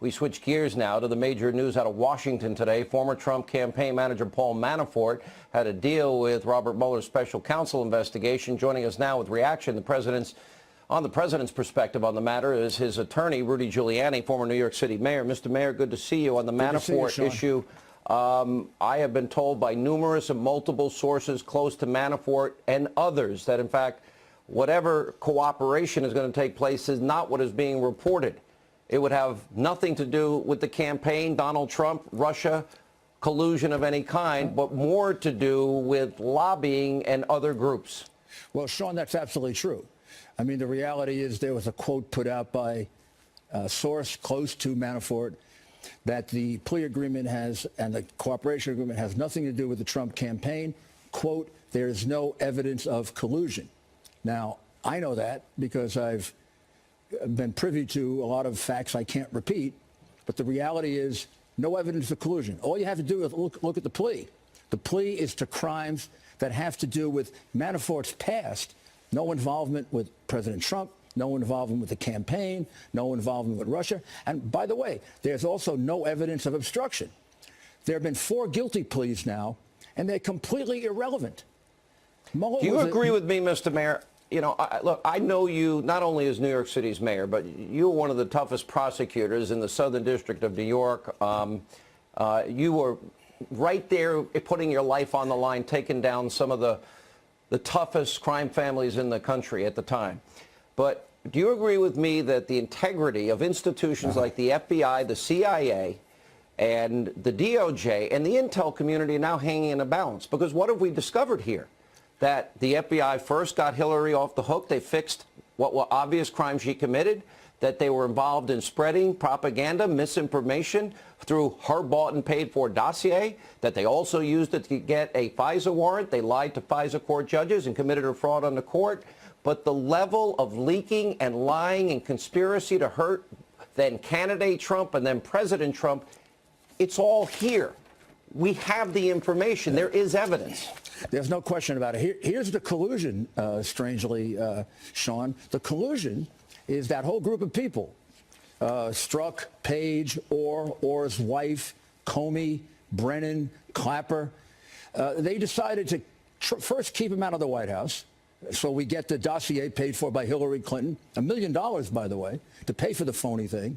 We switch gears now to the major news out of Washington today. Former Trump campaign manager Paul Manafort had a deal with Robert Mueller's special counsel investigation. Joining us now with reaction, the president's perspective on the matter is his attorney, Rudy Giuliani, former New York City mayor. Mr. Mayor, good to see you on the Manafort issue. I have been told by numerous and multiple sources close to Manafort and others that, in fact, whatever cooperation is going to take place is not what is being reported. It would have nothing to do with the campaign, Donald Trump, Russia, collusion of any kind, but more to do with lobbying and other groups. Well, Sean, that's absolutely true. I mean, the reality is there was a quote put out by a source close to Manafort that the plea agreement has and the cooperation agreement has nothing to do with the Trump campaign. Quote, there is no evidence of collusion. Now, I know that because I've been privy to a lot of facts I can't repeat, but the reality is no evidence of collusion. All you have to do is look at the plea. The plea is to crimes that have to do with Manafort's past. No involvement with President Trump, no involvement with the campaign, no involvement with Russia. And by the way, there's also no evidence of obstruction. There have been 4 guilty pleas now, and they're completely irrelevant. Do you agree with me, Mr. Mayor? You know, look, I know you not only as New York City's mayor, but you're one of the toughest prosecutors in the Southern District of New York. You were right there putting your life on the line, taking down some of the toughest crime families in the country at the time. But do you agree with me that the integrity of institutions like the FBI, the CIA, and the DOJ and the intel community are now hanging in a balance? Because what have we discovered here? That the FBI first got Hillary off the hook. They fixed what were obvious crimes she committed, that they were involved in spreading propaganda, misinformation through her bought and paid for dossier, that they also used it to get a FISA warrant. They lied to FISA court judges and committed a fraud on the court. But the level of leaking and lying and conspiracy to hurt then candidate Trump and then President Trump, it's all here. We have the information. There is evidence. There's no question about it. Here's the collusion, strangely, Sean. The collusion is that whole group of people, Strzok, Page, Orr's wife, Comey, Brennan, Clapper. They decided to first keep him out of the White House. So we get the dossier paid for by Hillary Clinton, $1 million, by the way, to pay for the phony thing.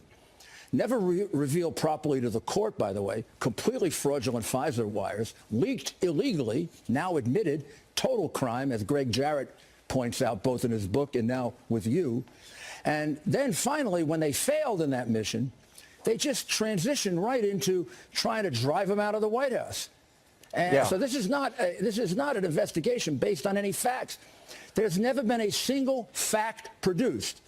Never revealed properly to the court, by the way, completely fraudulent FISA wires, leaked illegally, now admitted, total crime, as Greg Jarrett points out, both in his book and now with you. And then finally, when they failed in that mission, they just transitioned right into trying to drive him out of the White House. And so this is not an investigation based on any facts. There's never been a single fact produced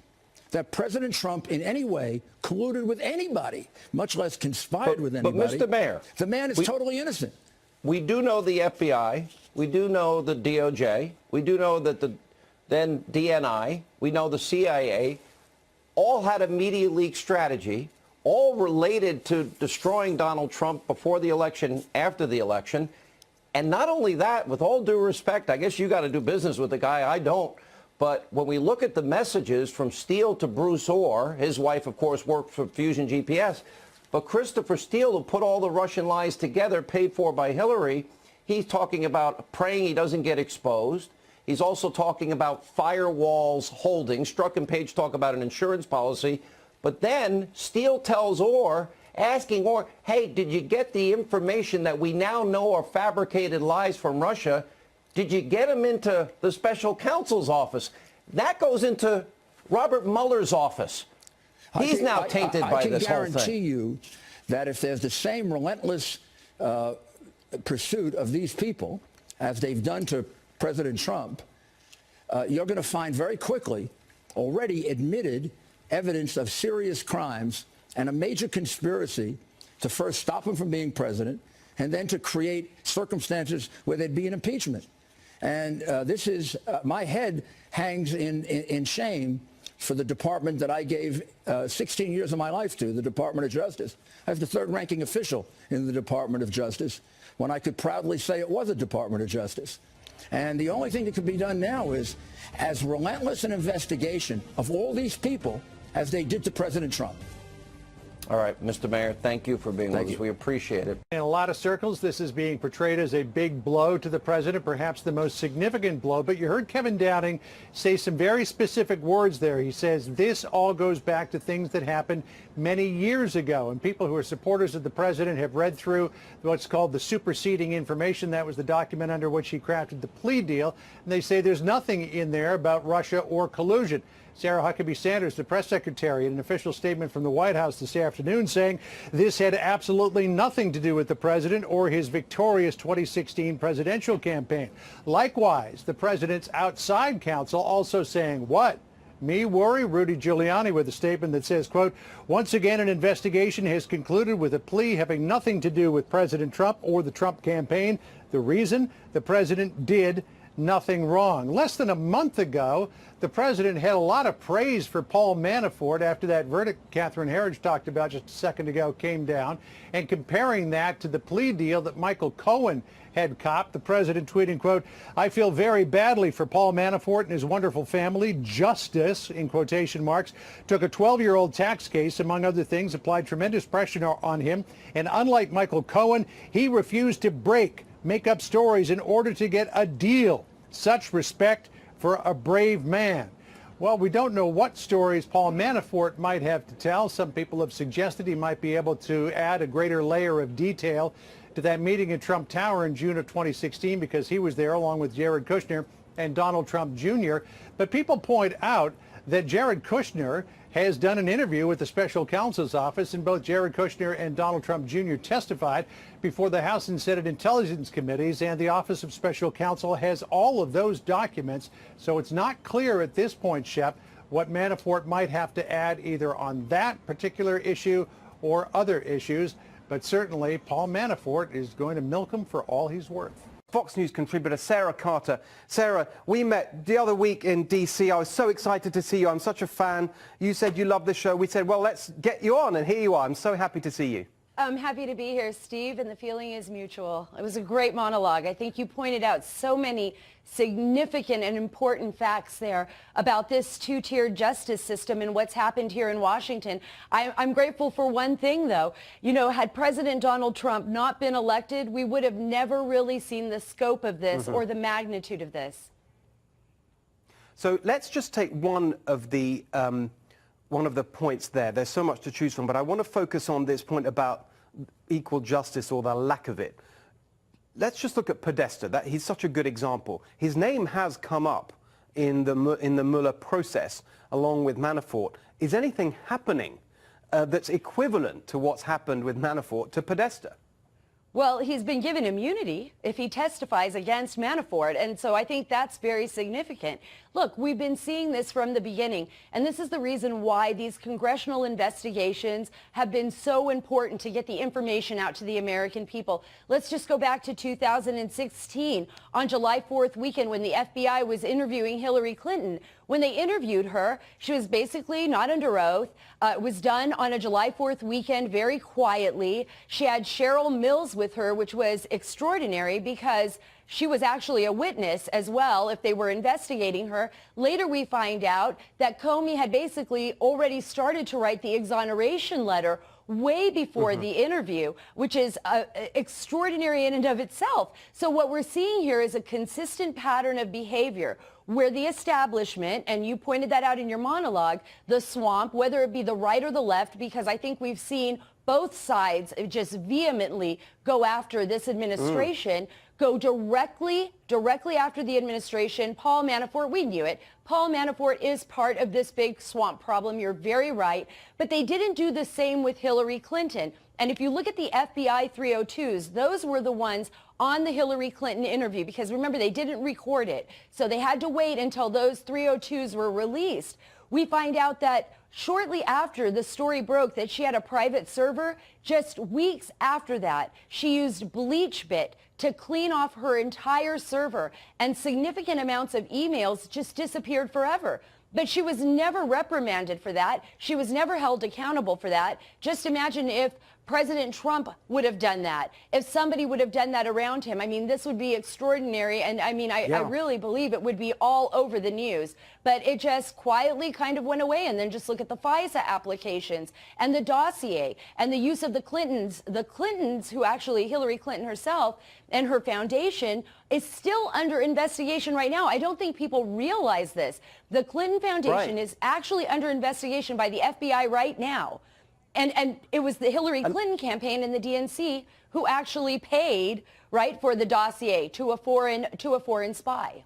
that President Trump in any way colluded with anybody, much less conspired with anybody. But, Mr. Mayor, the man is totally innocent. We do know the FBI. We do know the DOJ. We do know that the then DNI. We know the CIA all had a media leak strategy, all related to destroying Donald Trump before the election, after the election. And not only that, with all due respect, I guess you got to do business with the guy. I don't. But when we look at the messages from Steele to Bruce Orr, his wife, of course, worked for Fusion GPS, but Christopher Steele, who put all the Russian lies together, paid for by Hillary, he's talking about praying he doesn't get exposed. He's also talking about firewalls holding. Strzok and Page talk about an insurance policy. But then Steele tells Orr, asking Orr, hey, did you get the information that we now know are fabricated lies from Russia? Did you get him into the special counsel's office? That goes into Robert Mueller's office. He's now tainted by this whole thing. I can guarantee you that if there's the same relentless pursuit of these people as they've done to President Trump, you're going to find very quickly already admitted evidence of serious crimes and a major conspiracy to first stop him from being president and then to create circumstances where there'd be an impeachment. And this is, my head hangs in shame for the department that I gave 16 years of my life to, the Department of Justice. I was the third-ranking official in the Department of Justice when I could proudly say it was a Department of Justice. And the only thing that could be done now is as relentless an investigation of all these people as they did to President Trump. All right, Mr. Mayor, thank you for being with us. We appreciate it. In a lot of circles, this is being portrayed as a big blow to the president, perhaps the most significant blow. But you heard Kevin Downing say some very specific words there. He says this all goes back to things that happened many years ago. And people who are supporters of the president have read through what's called the superseding information. That was the document under which he crafted the plea deal. And they say there's nothing in there about Russia or collusion. Sarah Huckabee Sanders, the press secretary, in an official statement from the White House this afternoon saying this had absolutely nothing to do with the president or his victorious 2016 presidential campaign. Likewise, the president's outside counsel also saying, what? Me worry? Rudy Giuliani with a statement that says, quote, once again, an investigation has concluded with a plea having nothing to do with President Trump or the Trump campaign. The reason? The president did nothing wrong. Less than a month ago, the president had a lot of praise for Paul Manafort after that verdict Catherine Herridge talked about just a second ago came down, and comparing that to the plea deal that Michael Cohen had copped. The president tweeting, quote, I feel very badly for Paul Manafort and his wonderful family. Justice, in quotation marks, took a 12-year-old tax case, among other things, applied tremendous pressure on him, and unlike Michael Cohen, he refused to make up stories in order to get a deal. Such respect for a brave man. Well, we don't know what stories Paul Manafort might have to tell. Some people have suggested he might be able to add a greater layer of detail to that meeting in Trump Tower in June of 2016 because he was there along with Jared Kushner and Donald Trump Jr. But people point out that Jared Kushner has done an interview with the special counsel's office, and both Jared Kushner and Donald Trump Jr. testified before the House and Senate Intelligence Committees, and the Office of Special Counsel has all of those documents. So it's not clear at this point, Shep, what Manafort might have to add either on that particular issue or other issues. But certainly Paul Manafort is going to milk him for all he's worth. Fox News contributor Sarah Carter. Sarah, we met the other week in D.C. I was so excited to see you. I'm such a fan. You said you love the show. We said, well, let's get you on, and here you are. I'm so happy to see you. I'm happy to be here, Steve, and the feeling is mutual. It was a great monologue. I think you pointed out so many significant and important facts there about this two-tiered justice system and what's happened here in Washington. I'm grateful for one thing, though. You know, had President Donald Trump not been elected, we would have never really seen the scope of this or the magnitude of this. So let's just take one of the points there. There's so much to choose from, but I want to focus on this point about equal justice or the lack of it. Let's just look at Podesta. He's such a good example. His name has come up in the Mueller process along with Manafort. Is anything happening that's equivalent to what's happened with Manafort to Podesta? Well, he's been given immunity if he testifies against Manafort, and so I think that's very significant. Look, we've been seeing this from the beginning, and this is the reason why these congressional investigations have been so important to get the information out to the American people. Let's just go back to 2016, on July 4th weekend when the FBI was interviewing Hillary Clinton. When they interviewed her, she was basically not under oath. It was done on a July 4th weekend very quietly. She had Cheryl Mills with her, which was extraordinary because she was actually a witness as well if they were investigating her. Later we find out that Comey had basically already started to write the exoneration letter way before the interview, which is extraordinary in and of itself. So what we're seeing here is a consistent pattern of behavior where the establishment, and you pointed that out in your monologue, the swamp, whether it be the right or the left, because I think we've seen both sides just vehemently go after this administration, go directly after the administration. Paul Manafort, we knew it. Paul Manafort is part of this big swamp problem. You're very right. But they didn't do the same with Hillary Clinton. And if you look at the FBI 302s, those were the ones on the Hillary Clinton interview, because remember, they didn't record it. So they had to wait until those 302s were released. We find out that shortly after the story broke that she had a private server, just weeks after that, she used BleachBit to clean off her entire server, and significant amounts of emails just disappeared forever. But she was never reprimanded for that. She was never held accountable for that. Just imagine if President Trump would have done that, if somebody would have done that around him. I mean, this would be extraordinary. And I mean, I really believe it would be all over the news. But it just quietly kind of went away. And then just look at the FISA applications and the dossier and the use of the Clintons, who actually Hillary Clinton herself and her foundation is still under investigation right now. I don't think people realize this. The Clinton Foundation is actually under investigation by the FBI right now. And it was the Hillary Clinton campaign and the DNC who actually paid, right, for the dossier to a foreign spy.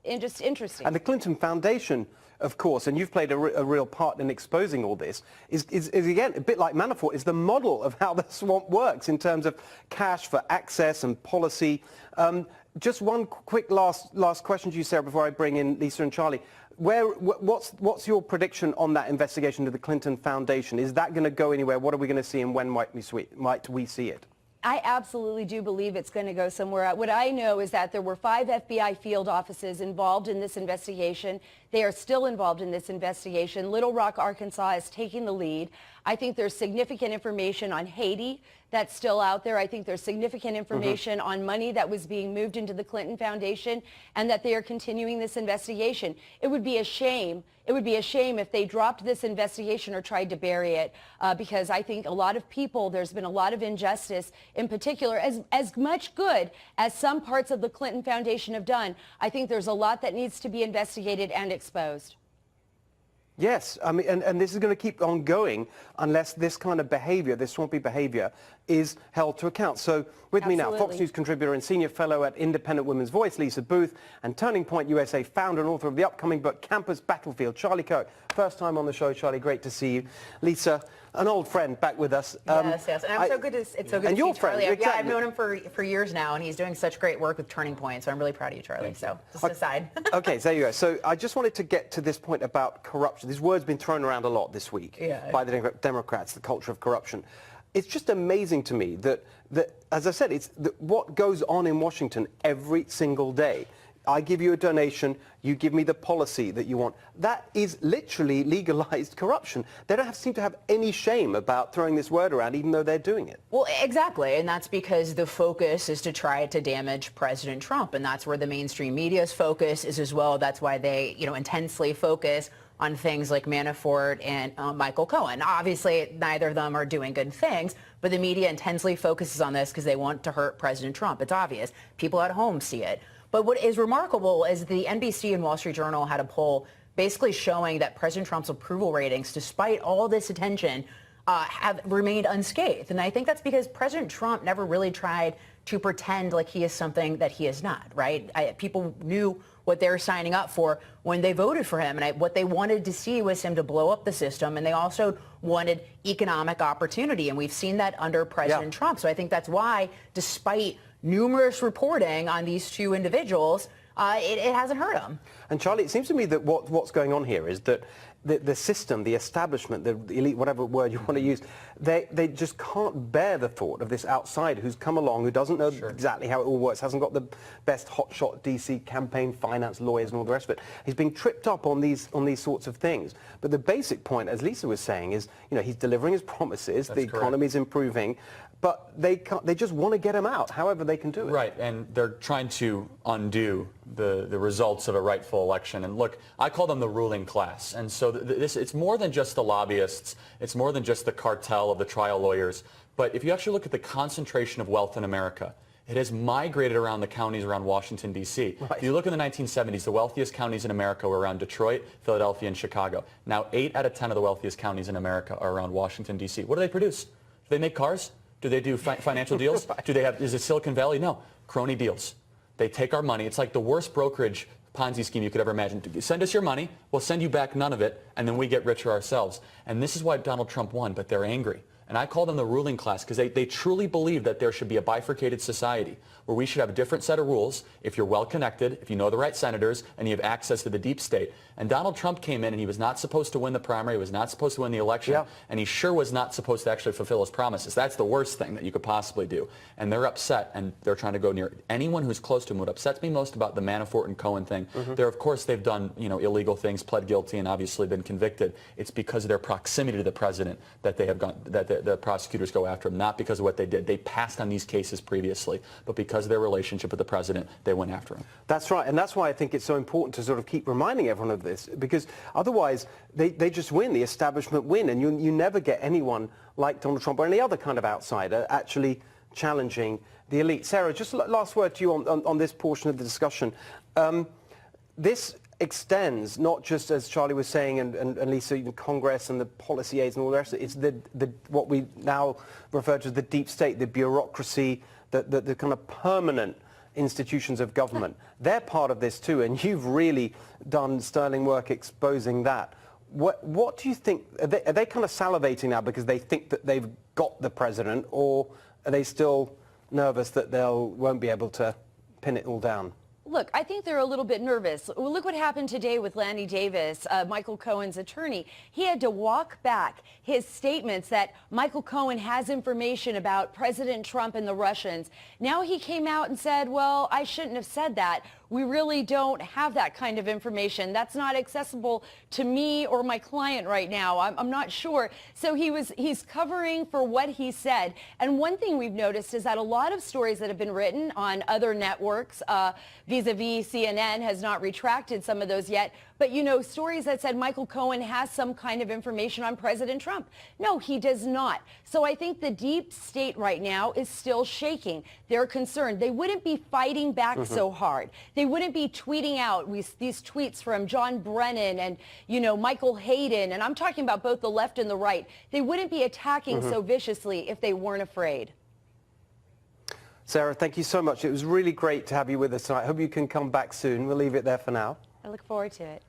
And just interesting. And the Clinton Foundation, of course, and you've played a real part in exposing all this, is again, a bit like Manafort, is the model of how the swamp works in terms of cash for access and policy. Just one quick last question to you, Sarah, before I bring in Lisa and Charlie. What's your prediction on that investigation to the Clinton Foundation? Is that going to go anywhere? What are we going to see, and when might we see it? I absolutely do believe it's going to go somewhere. What I know is that there were 5 FBI field offices involved in this investigation. They are still involved in this investigation. Little Rock, Arkansas is taking the lead. I think there's significant information on Haiti that's still out there. I think there's significant information on money that was being moved into the Clinton Foundation, and that they are continuing this investigation. It would be a shame. It would be a shame if they dropped this investigation or tried to bury it, because I think a lot of people, there's been a lot of injustice, in particular, as much good as some parts of the Clinton Foundation have done. I think there's a lot that needs to be investigated and exposed. Yes, I mean, and this is going to keep on going unless this kind of behavior, this swampy behavior, is held to account. So with me now, Fox News contributor and senior fellow at Independent Women's Voice, Lisa Booth, and Turning Point USA founder and author of the upcoming book, Campus Battlefield, Charlie Kirk. First time on the show, Charlie, great to see you. Lisa, an old friend back with us. Yes. And it's so good to see Charlie. Exactly. Yeah, I've known him for years now, and he's doing such great work with Turning Point, so I'm really proud of you, Charlie. So just an aside. Okay, so there you go. So I just wanted to get to this point about corruption. This word's been thrown around a lot this week by the Democrats, the culture of corruption. It's just amazing to me that as I said, it's what goes on in Washington every single day. I give you a donation, you give me the policy that you want. That is literally legalized corruption. They don't seem to have any shame about throwing this word around, even though they're doing it. Well, exactly, and that's because the focus is to try to damage President Trump, and that's where the mainstream media's focus is as well. That's why they, intensely focus on things like Manafort and Michael Cohen. Obviously, neither of them are doing good things, but the media intensely focuses on this because they want to hurt President Trump. It's obvious. People at home see it. But what is remarkable is the NBC and Wall Street Journal had a poll basically showing that President Trump's approval ratings, despite all this attention, have remained unscathed. And I think that's because President Trump never really tried to pretend like he is something that he is not, right? People knew what they were signing up for when they voted for him. And what they wanted to see was him to blow up the system. And they also wanted economic opportunity. And we've seen that under President Trump. So I think that's why, despite numerous reporting on these two individuals, it hasn't hurt them. And Charlie, it seems to me that what's going on here is that the system, the establishment, the elite, whatever word you want to use, they just can't bear the thought of this outsider who's come along, who doesn't know exactly how it all works, hasn't got the best hotshot DC campaign finance lawyers and all the rest of it. He's being tripped up on these sorts of things. But the basic point, as Lisa was saying, is he's delivering his promises. The economy's improving. But they just want to get him out, however they can do it. Right, and they're trying to undo the results of a rightful election. And look, I call them the ruling class. And so it's more than just the lobbyists. It's more than just the cartel of the trial lawyers. But if you actually look at the concentration of wealth in America, it has migrated around the counties around Washington, D.C. Right. If you look in the 1970s, the wealthiest counties in America were around Detroit, Philadelphia, and Chicago. Now, 8 out of 10 of the wealthiest counties in America are around Washington, D.C. What do they produce? Do they make cars? Do they do financial deals? Is it Silicon Valley? No. Crony deals. They take our money. It's like the worst brokerage Ponzi scheme you could ever imagine. Send us your money, we'll send you back none of it, and then we get richer ourselves. And this is why Donald Trump won, but they're angry. And I call them the ruling class because they truly believe that there should be a bifurcated society where we should have a different set of rules if you're well connected, if you know the right senators, and you have access to the deep state. And Donald Trump came in and he was not supposed to win the primary, he was not supposed to win the election, and he sure was not supposed to actually fulfill his promises. That's the worst thing that you could possibly do. And they're upset and they're trying to go near anyone who's close to him. What upsets me most about the Manafort and Cohen thing, of course they've done illegal things. Biden's pled guilty and obviously been convicted, it's because of their proximity to the president that they have gone, that the prosecutors go after him, not because of what they did. They passed on these cases previously, but because of their relationship with the president, they went after him. That's right, and that's why I think it's so important to sort of keep reminding everyone of this, because otherwise they just win, the establishment win, and you never get anyone like Donald Trump or any other kind of outsider actually challenging the elite. Sarah, just last word to you on this portion of the discussion. This extends, not just as Charlie was saying and Lisa, even Congress and the policy aides and all the rest of it, it's what we now refer to as the deep state, the bureaucracy, the kind of permanent institutions of government. They're part of this too, and you've really done sterling work exposing that. What do you think, are they kind of salivating now because they think that they've got the president, or are they still nervous that won't be able to pin it all down? Look, I think they're a little bit nervous. Well, look what happened today with Lanny Davis, Michael Cohen's attorney. He had to walk back his statements that Michael Cohen has information about President Trump and the Russians. Now he came out and said, well, I shouldn't have said that. We really don't have that kind of information. That's not accessible to me or my client right now. I'm not sure. So he's covering for what he said. And one thing we've noticed is that a lot of stories that have been written on other networks, vis-a-vis CNN has not retracted some of those yet. But, you know, stories that said Michael Cohen has some kind of information on President Trump. No, he does not. So I think the deep state right now is still shaking. They're concerned. They wouldn't be fighting back so hard. They wouldn't be tweeting out these tweets from John Brennan and, you know, Michael Hayden. And I'm talking about both the left and the right. They wouldn't be attacking so viciously if they weren't afraid. Sarah, thank you so much. It was really great to have you with us tonight. I hope you can come back soon. We'll leave it there for now. I look forward to it.